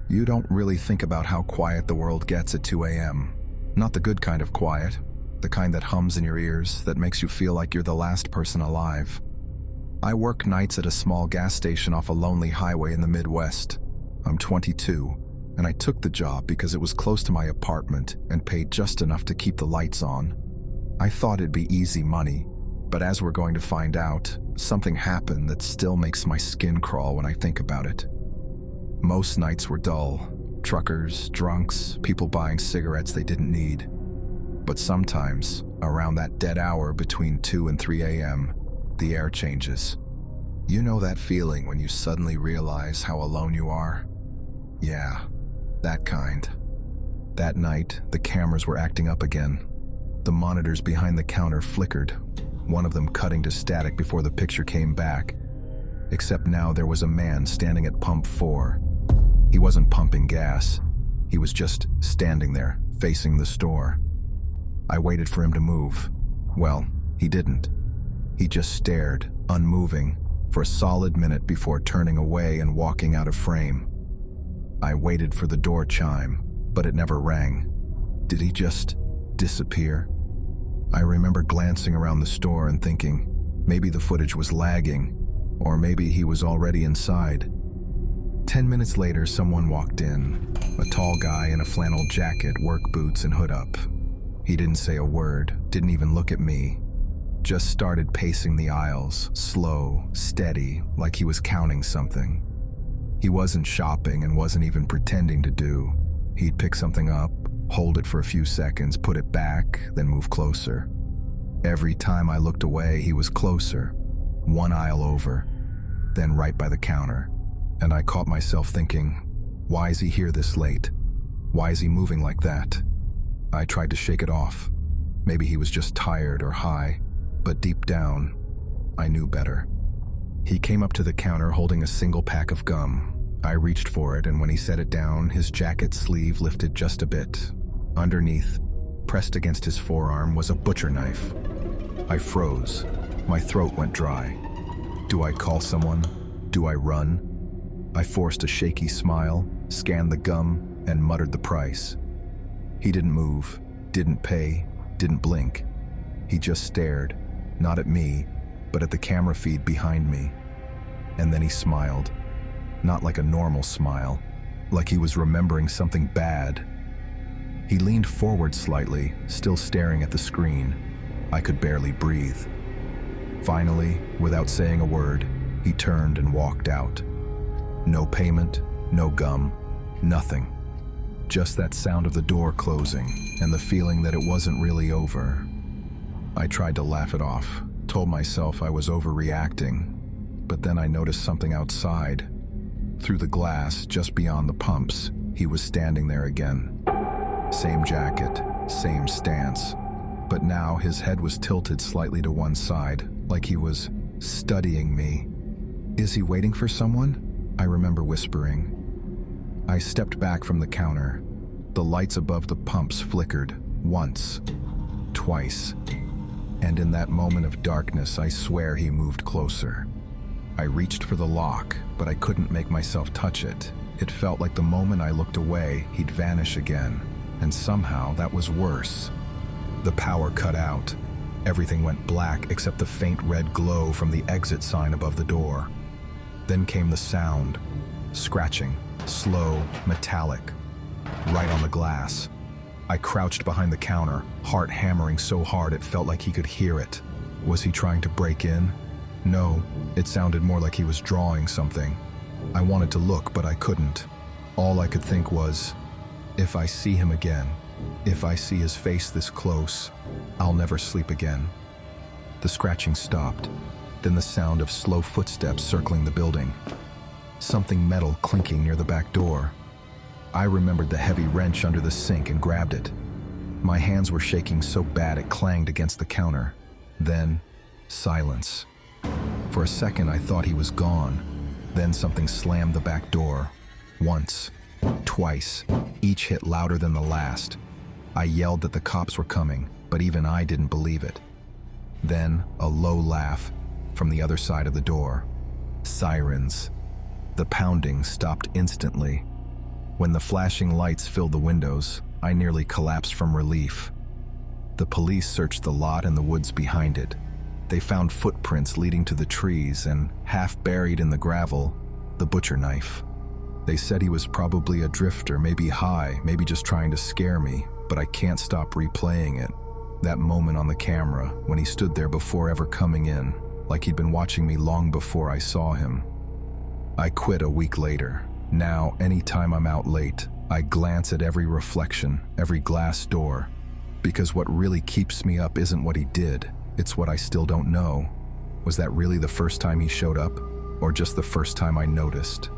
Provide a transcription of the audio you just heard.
You don't really think about how quiet the world gets at 2 a.m. Not the good kind of quiet, the kind that hums in your ears, that makes you feel like you're the last person alive. I work nights at a small gas station off a lonely highway in the Midwest. I'm 22, and I took the job because it was close to my apartment and paid just enough to keep the lights on. I thought it'd be easy money, but as we're going to find out, something happened that still makes my skin crawl when I think about it. Most nights were dull. Truckers, drunks, people buying cigarettes they didn't need. But sometimes, around that dead hour between 2 and 3 a.m., the air changes. You know that feeling when you suddenly realize how alone you are? Yeah, that kind. That night, the cameras were acting up again. The monitors behind the counter flickered, one of them cutting to static before the picture came back. Except now there was a man standing at pump 4. He wasn't pumping gas. He was just standing there, facing the store. I waited for him to move. Well, he didn't. He just stared, unmoving, for a solid minute before turning away and walking out of frame. I waited for the door chime, but it never rang. Did he just disappear? I remember glancing around the store and thinking, maybe the footage was lagging, or maybe he was already inside. 10 minutes later, someone walked in, a tall guy in a flannel jacket, work boots, and hood up. He didn't say a word, didn't even look at me, just started pacing the aisles, slow, steady, like he was counting something. He wasn't shopping and wasn't even pretending to do. He'd pick something up, hold it for a few seconds, put it back, then move closer. Every time I looked away, he was closer, one aisle over, then right by the counter. And I caught myself thinking, why is he here this late? Why is he moving like that? I tried to shake it off. Maybe he was just tired or high, but deep down, I knew better. He came up to the counter holding a single pack of gum. I reached for it, and when he set it down, his jacket sleeve lifted just a bit. Underneath, pressed against his forearm, was a butcher knife. I froze. My throat went dry. Do I call someone? Do I run? I forced a shaky smile, scanned the gum, and muttered the price. He didn't move, didn't pay, didn't blink. He just stared, not at me, but at the camera feed behind me. And then he smiled. Not like a normal smile, like he was remembering something bad. He leaned forward slightly, still staring at the screen. I could barely breathe. Finally, without saying a word, he turned and walked out. No payment, no gum, nothing. Just that sound of the door closing and the feeling that it wasn't really over. I tried to laugh it off, told myself I was overreacting, but then I noticed something outside. Through the glass, just beyond the pumps, he was standing there again. Same jacket, same stance, but now his head was tilted slightly to one side, like he was studying me. Is he waiting for someone? I remember whispering. I stepped back from the counter. The lights above the pumps flickered, once, twice. And in that moment of darkness, I swear he moved closer. I reached for the lock, but I couldn't make myself touch it. It felt like the moment I looked away, he'd vanish again. And somehow that was worse. The power cut out. Everything went black except the faint red glow from the exit sign above the door. Then came the sound, scratching, slow, metallic, right on the glass. I crouched behind the counter, heart hammering so hard it felt like he could hear it. Was he trying to break in? No, it sounded more like he was drawing something. I wanted to look, but I couldn't. All I could think was, if I see him again, if I see his face this close, I'll never sleep again. The scratching stopped. Then the sound of slow footsteps circling the building. Something metal clinking near the back door. I remembered the heavy wrench under the sink and grabbed it. My hands were shaking so bad it clanged against the counter. Then, silence. For a second I thought he was gone. Then something slammed the back door. Once, twice, each hit louder than the last. I yelled that the cops were coming, but even I didn't believe it. Then, a low laugh from the other side of the door. Sirens. The pounding stopped instantly. When the flashing lights filled the windows, I nearly collapsed from relief. The police searched the lot and the woods behind it. They found footprints leading to the trees and, half buried in the gravel, the butcher knife. They said he was probably a drifter, maybe high, maybe just trying to scare me, but I can't stop replaying it. That moment on the camera, when he stood there before ever coming in, like he'd been watching me long before I saw him. I quit a week later. Now, anytime I'm out late, I glance at every reflection, every glass door, because what really keeps me up isn't what he did, it's what I still don't know. Was that really the first time he showed up, or just the first time I noticed?